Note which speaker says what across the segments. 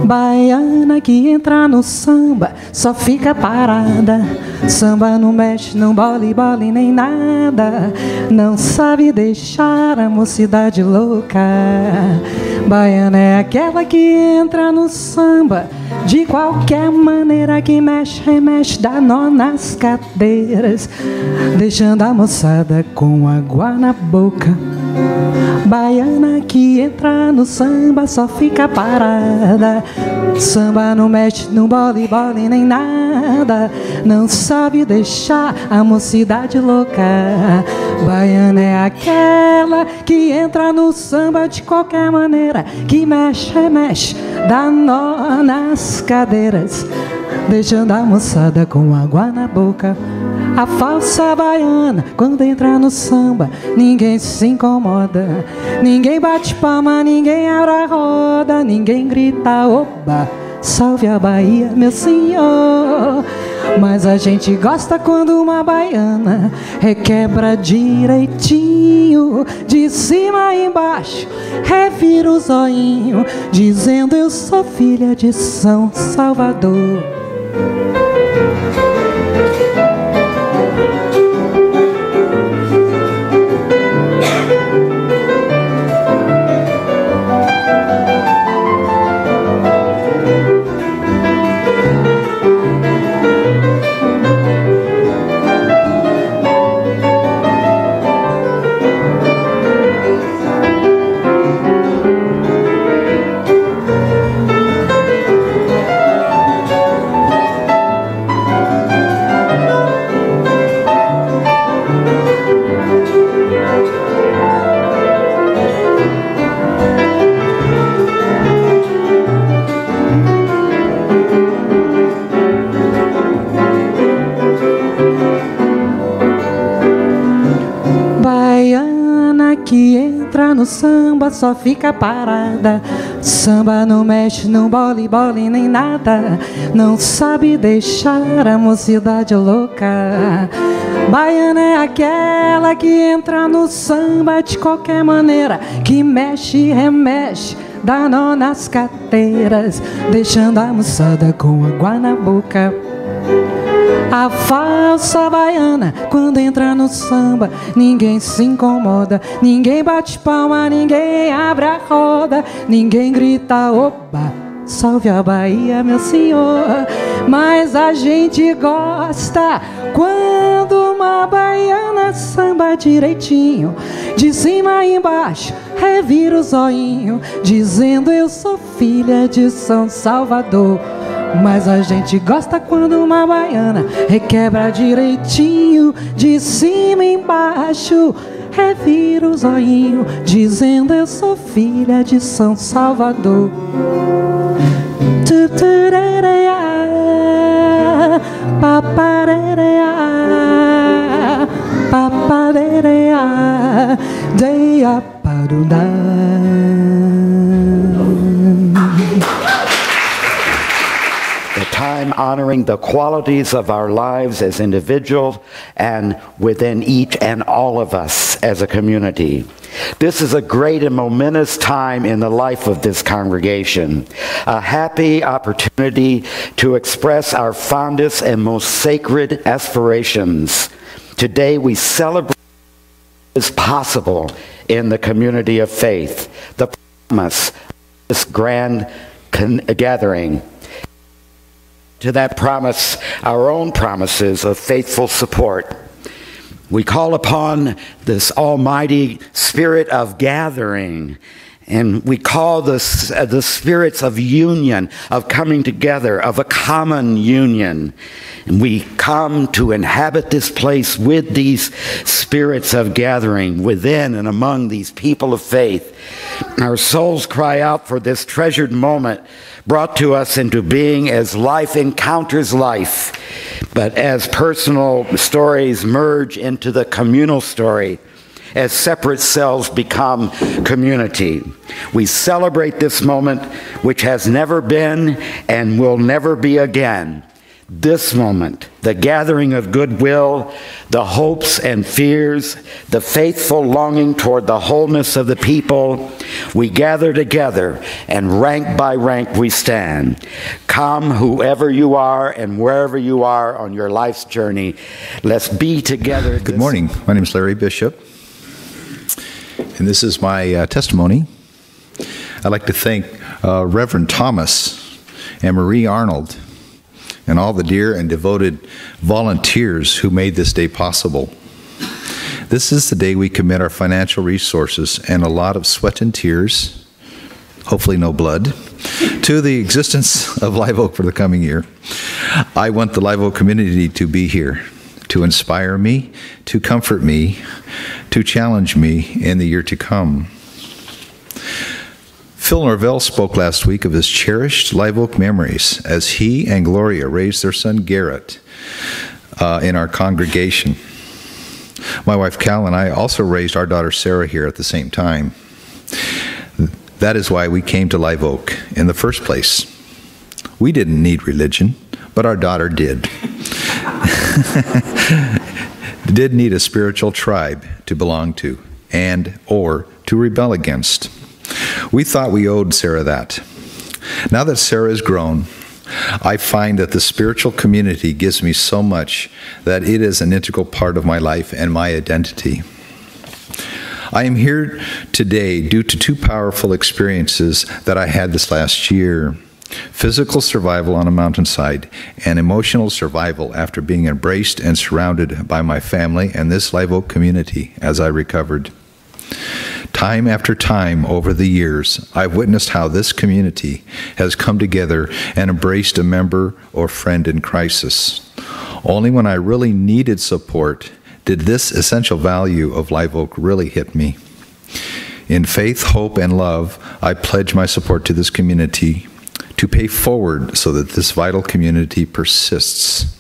Speaker 1: Baiana que entra no samba só fica parada. Samba não mexe, não bole nem nada. Não sabe deixar a mocidade louca. Baiana é aquela que entra no samba de qualquer maneira, que mexe, remexe, dá nó nas cadeiras, deixando a moçada com água na boca. Baiana que entra no samba só fica parada. Samba não mexe, não bole nem nada. Não sabe deixar a mocidade louca. Baiana é aquela que entra no samba de qualquer maneira, que mexe, remexe, dá nó nas cadeiras, deixando a moçada com água na boca. A falsa baiana, quando entra no samba, ninguém se incomoda, ninguém bate palma, ninguém abre a roda, ninguém grita, oba, salve a Bahia, meu senhor. Mas a gente gosta quando uma baiana requebra direitinho, de cima e embaixo, revira o zoinho, dizendo eu sou filha de São Salvador. Que entra no samba só fica parada. Samba não mexe, não bole nem nada. Não sabe deixar a mocidade louca. Baiana é aquela que entra no samba de qualquer maneira, que mexe, remexe, dá nó nas carteiras, deixando a moçada com água na boca. A falsa baiana, quando entra no samba, ninguém se incomoda, ninguém bate palma, ninguém abre a roda, ninguém grita, oba, salve a Bahia, meu senhor. Mas a gente gosta quando uma baiana samba direitinho, de cima e embaixo, revira o zoinho, dizendo eu sou filha de São Salvador. Mas a gente gosta quando uma baiana requebra direitinho, de cima e embaixo, revira o zoinho, dizendo eu sou filha de São Salvador. Paparerea, paparerea, deia parudá.
Speaker 2: A time honoring the qualities of our lives as individuals and within each and all of us as a community. This is a great and momentous time in the life of this congregation, a happy opportunity to express our fondest and most sacred aspirations. Today we celebrate what is possible in the community of faith, the promise of this grand gathering. To that promise, our own promises of faithful support. We call upon this almighty spirit of gathering, and we call the spirits of union, of coming together, of a common union. And we come to inhabit this place with these spirits of gathering within and among these people of faith. Our souls cry out for this treasured moment brought to us into being as life encounters life, but as personal stories merge into the communal story, as separate selves become community. We celebrate this moment which has never been and will never be again. this moment, the gathering of goodwill, the hopes and fears, the faithful longing toward the wholeness of the people, we gather together, and rank by rank we stand. Come, whoever you are and wherever you are on your life's journey, let's be together.
Speaker 3: Good morning. My name is Larry Bishop, and this is my testimony. I'd like to thank Reverend Thomas and Marie Arnold and all the dear and devoted volunteers who made this day possible. This is the day we commit our financial resources and a lot of sweat and tears, hopefully no blood, to the existence of Live Oak for the coming year. I want the Live Oak community to be here, to inspire me, to comfort me, to challenge me in the year to come. Phil Norvell spoke last week of his cherished Live Oak memories as he and Gloria raised their son Garrett in our congregation. My wife Cal and I also raised our daughter Sarah here at the same time. That is why we came to Live Oak in the first place. We didn't need religion, but our daughter did. Did need a spiritual tribe to belong to and or to rebel against. We thought we owed Sarah that. Now that Sarah is grown, I find that the spiritual community gives me so much that it is an integral part of my life and my identity. I am here today due to two powerful experiences that I had this last year. Physical survival on a mountainside and emotional survival after being embraced and surrounded by my family and this Live Oak community as I recovered. Time after time over the years, I've witnessed how this community has come together and embraced a member or friend in crisis. Only when I really needed support did this essential value of Live Oak really hit me. In faith, hope, and love, I pledge my support to this community to pay forward so that this vital community persists.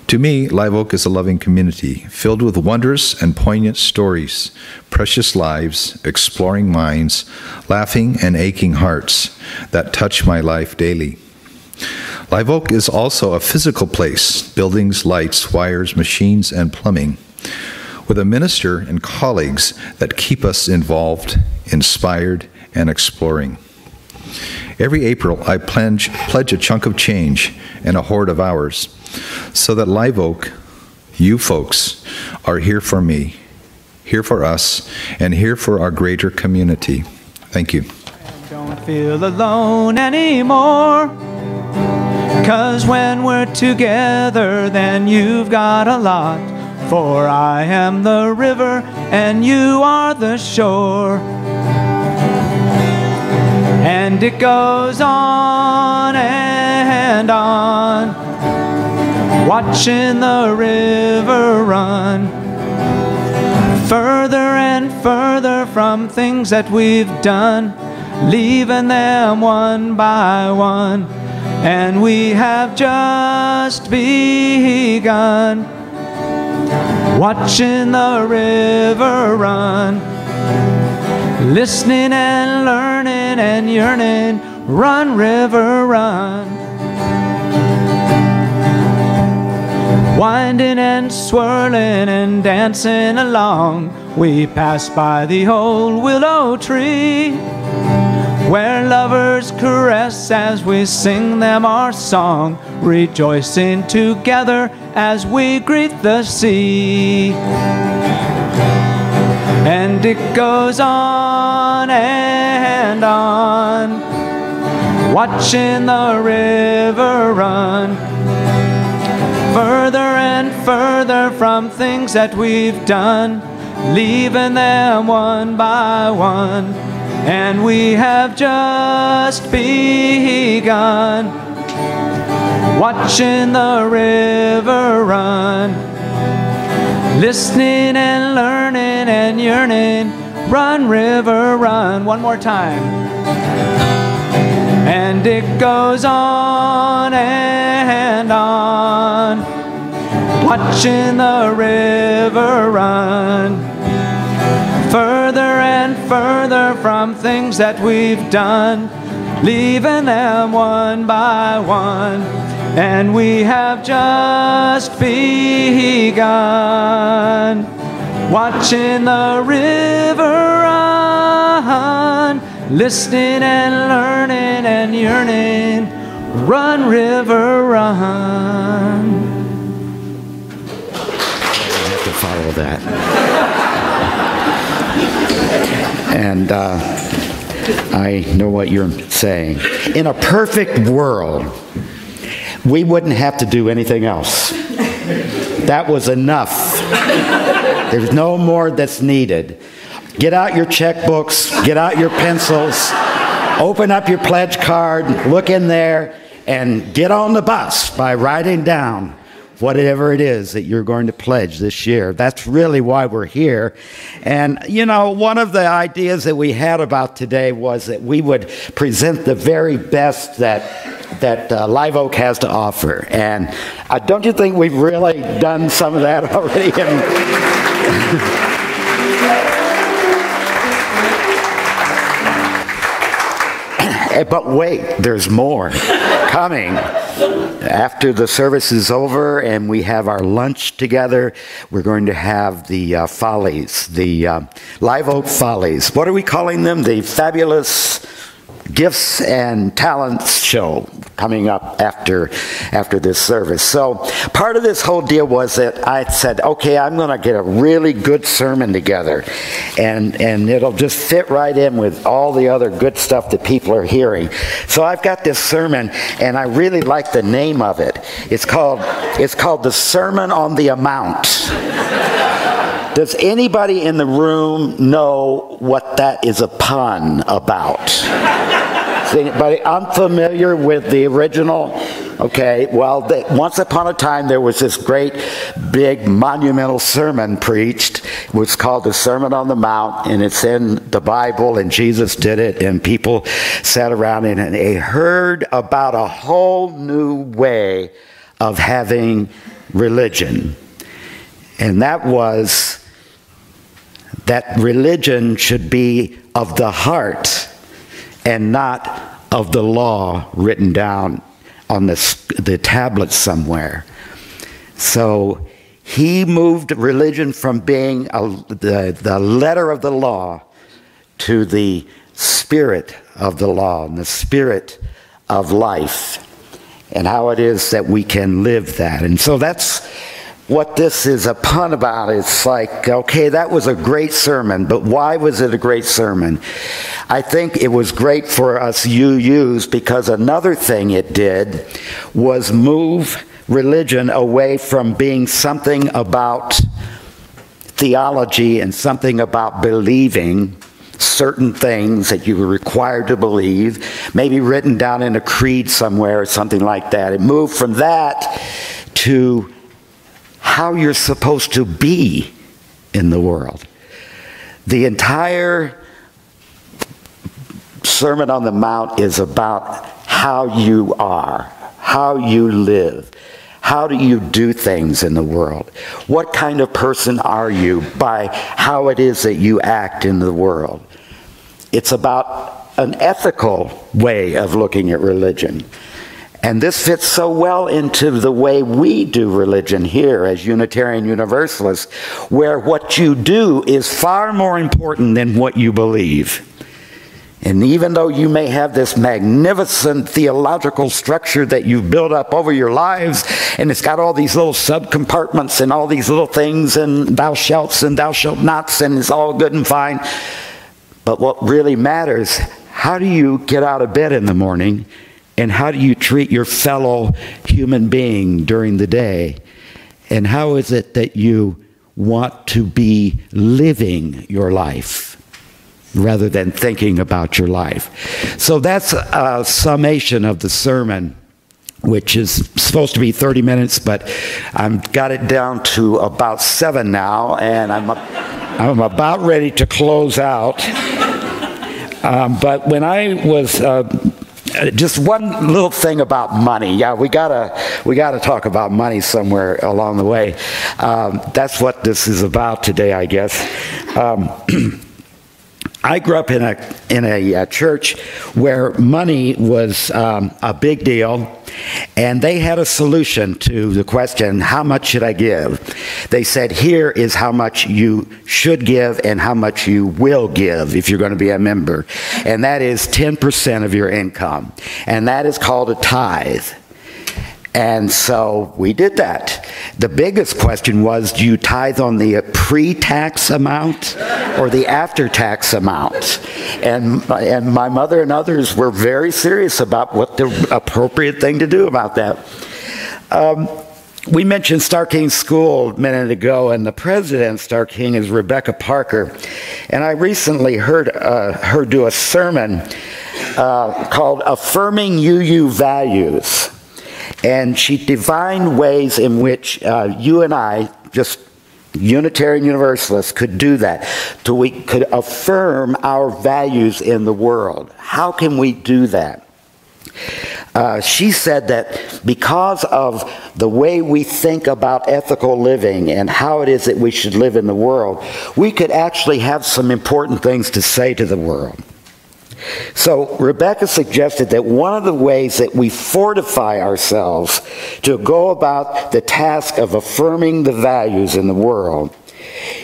Speaker 3: To me, Live Oak is a loving community filled with wondrous and poignant stories, precious lives, exploring minds, laughing and aching hearts that touch my life daily. Live Oak is also a physical place, buildings, lights, wires, machines, and plumbing, with a minister and colleagues that keep us involved, inspired, and exploring. Every April, I pledge a chunk of change and a hoard of hours, so that Live Oak, you folks, are here for me, here for us, and here for our greater community. Thank you.
Speaker 4: Don't feel alone anymore, 'cause when we're together, then you've got a lot. For I am the river, and you are the shore. And it goes on and on, watching the river run, further and further from things that we've done, leaving them one by one, and we have just begun, watching the river run, listening and learning and yearning, run river run. Winding and swirling and dancing along, we pass by the old willow tree, where lovers caress as we sing them our song, rejoicing together as we greet the sea. And it goes on and on, watching the river run, further and further from things that we've done, leaving them one by one, and we have just begun, watching the river run, listening and learning and yearning, run river run. One more time. And it goes on and on, watching the river run, further and further from things that we've done, leaving them one by one, and we have just begun. Watching the river run, listening and learning and yearning. Run, river, run.
Speaker 2: I have to follow that. And I know what you're saying. In a perfect world, we wouldn't have to do anything else. That was enough. There's no more that's needed. Get out your checkbooks, get out your pencils, open up your pledge card, look in there, and get on the bus by writing down whatever it is that you're going to pledge this year. That's really why we're here. And, you know, one of the ideas that we had about today was that we would present the very best that Live Oak has to offer. And don't you think we've really done some of that already? But wait, there's more coming. After the service is over and we have our lunch together, we're going to have the Follies, the Live Oak Follies. What are we calling them? The Fabulous Gifts and Talents Show coming up after this service. So part of this whole deal was that I said, okay, I'm going to get a really good sermon together, and it'll just fit right in with all the other good stuff that people are hearing. So I've got this sermon, and I really like the name of it. It's called The Sermon on the Amount. Does anybody in the room know what that is a pun about? Is anybody unfamiliar with the original? Okay, well, once upon a time there was this great, big, monumental sermon preached. It was called the Sermon on the Mount, and it's in the Bible, and Jesus did it, and people sat around and they heard about a whole new way of having religion. And that was that religion should be of the heart and not of the law written down on the tablet somewhere. So he moved religion from being the letter of the law to the spirit of the law and the spirit of life, and how it is that we can live that. And so that's what this is a pun about. It's like, okay, that was a great sermon, but why was it a great sermon? I think it was great for us UUs because another thing it did was move religion away from being something about theology and something about believing certain things that you were required to believe, maybe written down in a creed somewhere or something like that. It moved from that to how you're supposed to be in the world. The entire Sermon on the Mount is about how you are, how you live, how do you do things in the world. What kind of person are you by how it is that you act in the world. It's about an ethical way of looking at religion. And this fits so well into the way we do religion here as Unitarian Universalists, where what you do is far more important than what you believe. And even though you may have this magnificent theological structure that you've built up over your lives, and it's got all these little subcompartments and all these little things, and thou shalt and thou shalt nots, and it's all good and fine. But what really matters, how do you get out of bed in the morning? And how do you treat your fellow human being during the day? And how is it that you want to be living your life rather than thinking about your life? So that's a summation of the sermon, which is supposed to be 30 minutes, but I've got it down to about 7 now, and I'm about ready to close out. But when I was... just one little thing about money. Yeah, we gotta talk about money somewhere along the way. That's what this is about today, I guess. I grew up in a church where money was a big deal, and they had a solution to the question, how much should I give? They said, here is how much you should give and how much you will give if you're going to be a member. And that is 10% of your income. And that is called a tithe. And so we did that. The biggest question was, do you tithe on the pre-tax amount or the after-tax amount? And my mother and others were very serious about what the appropriate thing to do about that. We mentioned Star King School a minute ago, and the president of Star King is Rebecca Parker. And I recently heard her do a sermon called Affirming UU Values. And she defined ways in which you and I, just Unitarian Universalists, could do that. So we could affirm our values in the world. How can we do that? She said that because of the way we think about ethical living and how it is that we should live in the world, we could actually have some important things to say to the world. So Rebecca suggested that one of the ways that we fortify ourselves to go about the task of affirming the values in the world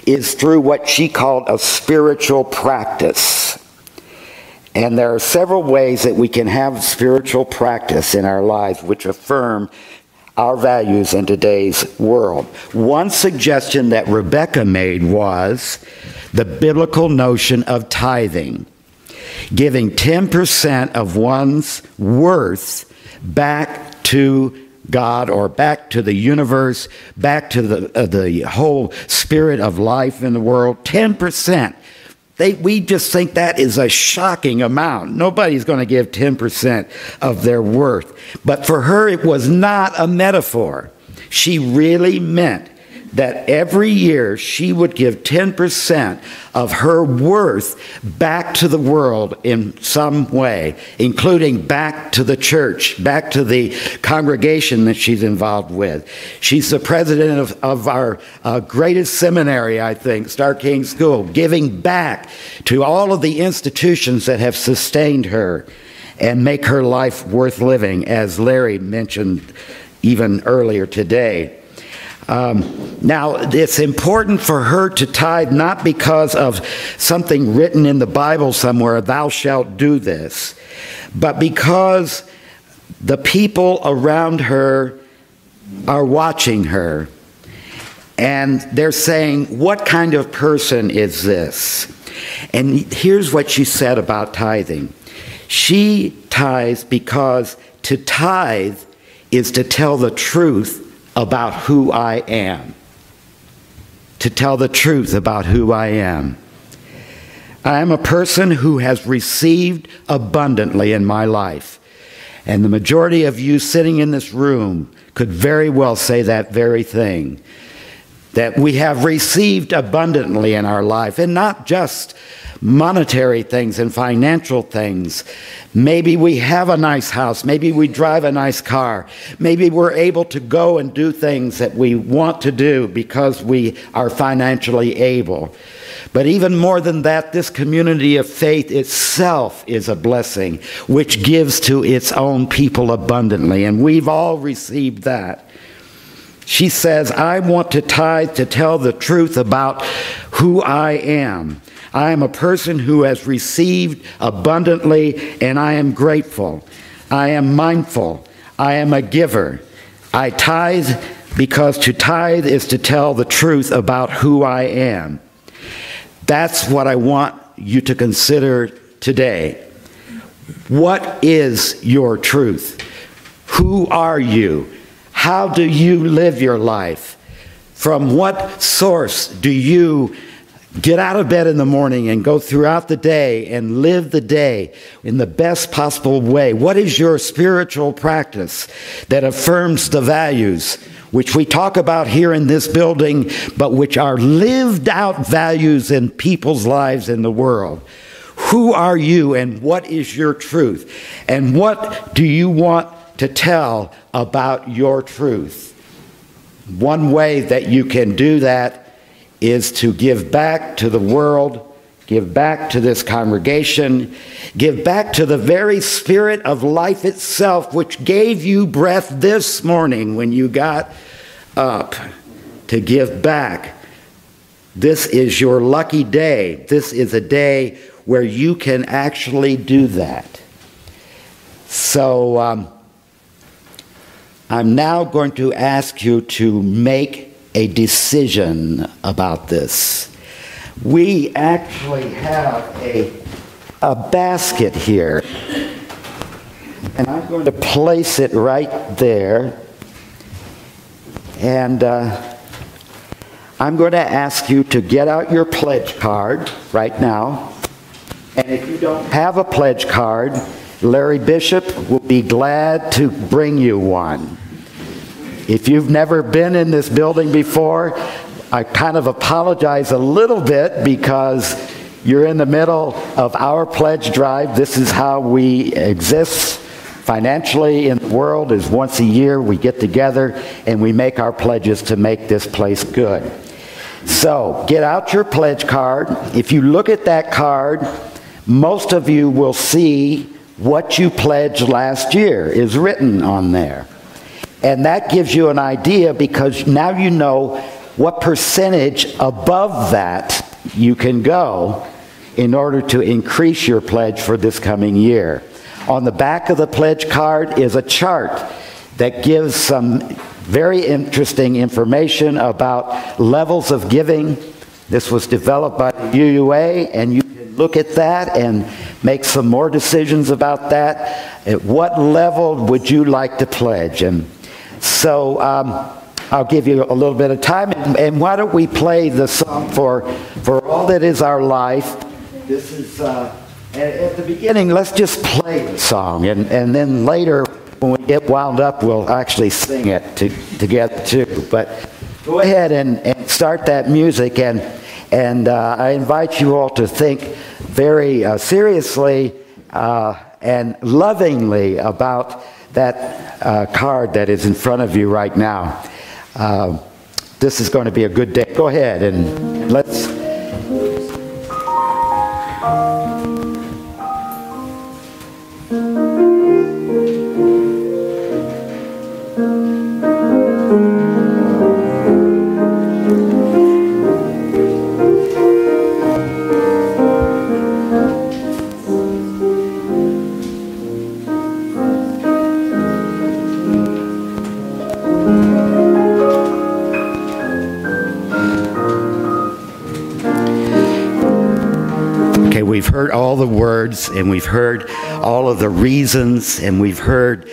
Speaker 2: is through what she called a spiritual practice. And there are several ways that we can have spiritual practice in our lives which affirm our values in today's world. One suggestion that Rebecca made was the biblical notion of tithing. Giving 10% of one's worth back to God or back to the universe, back to the whole spirit of life in the world. 10%. We just think that is a shocking amount. Nobody's going to give 10% of their worth. But for her, it was not a metaphor. She really meant that every year she would give 10% of her worth back to the world in some way, including back to the church, back to the congregation that she's involved with. She's the president of our greatest seminary, I think, Star King School, giving back to all of the institutions that have sustained her and make her life worth living, as Larry mentioned even earlier today. Now, it's important for her to tithe not because of something written in the Bible somewhere, thou shalt do this, but because the people around her are watching her, and they're saying, what kind of person is this? And here's what she said about tithing. She tithes because to tithe is to tell the truth about who I am. To tell the truth about who I am. I am a person who has received abundantly in my life. And the majority of you sitting in this room could very well say that very thing. That we have received abundantly in our life, and not just monetary things and financial things. Maybe we have a nice house. Maybe we drive a nice car. Maybe we're able to go and do things that we want to do because we are financially able. But even more than that, this community of faith itself is a blessing which gives to its own people abundantly, and we've all received that. She says, I want to tithe to tell the truth about who I am. I am a person who has received abundantly, and I am grateful. I am mindful. I am a giver. I tithe because to tithe is to tell the truth about who I am. That's what I want you to consider today. What is your truth? Who are you? How do you live your life? From what source do you get out of bed in the morning and go throughout the day and live the day in the best possible way? What is your spiritual practice that affirms the values which we talk about here in this building, but which are lived out values in people's lives in the world? Who are you, and what is your truth? And what do you want to tell about your truth? One way that you can do that is to give back to the world give back to this congregation, give back to the very spirit of life itself, which gave you breath this morning when you got up, to give back. This is your lucky day. This is a day where you can actually do that. So I'm now going to ask you to make a decision about this. We actually have a basket here, and I'm going to place it right there, and I'm going to ask you to get out your pledge card right now. And if you don't have a pledge card, Larry Bishop will be glad to bring you one. If you've never been in this building before, I kind of apologize a little bit because you're in the middle of our pledge drive. This is how we exist financially in the world, is once a year we get together and we make our pledges to make this place good. So get out your pledge card. If you look at that card, most of you will see what you pledged last year is written on there. And that gives you an idea, because now you know what percentage above that you can go in order to increase your pledge for this coming year. On the back of the pledge card is a chart that gives some very interesting information about levels of giving. This was developed by the UUA, and you can look at that and make some more decisions about that. At what level would you like to pledge? And so I'll give you a little bit of time, and why don't we play the song for All That Is Our Life. This is, at the beginning, let's just play the song, and then later, when we get wound up, we'll actually sing it together too. But go ahead and start that music, and I invite you all to think very seriously and lovingly about that card that is in front of you right now. This is going to be a good day. Go ahead and let's... We've heard all the words, and we've heard all of the reasons, and we've heard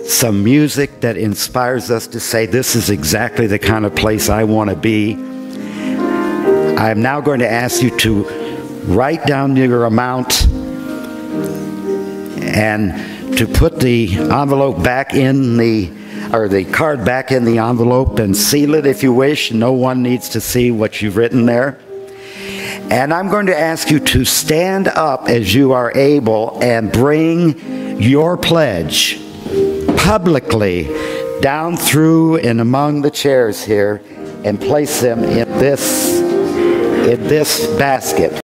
Speaker 2: some music that inspires us to say, this is exactly the kind of place I want to be. I'm now going to ask you to write down your amount and to put the envelope back in the card back in the envelope and seal it if you wish. No one needs to see what you've written there. And I'm going to ask you to stand up as you are able and bring your pledge publicly down through and among the chairs here and place them in this basket.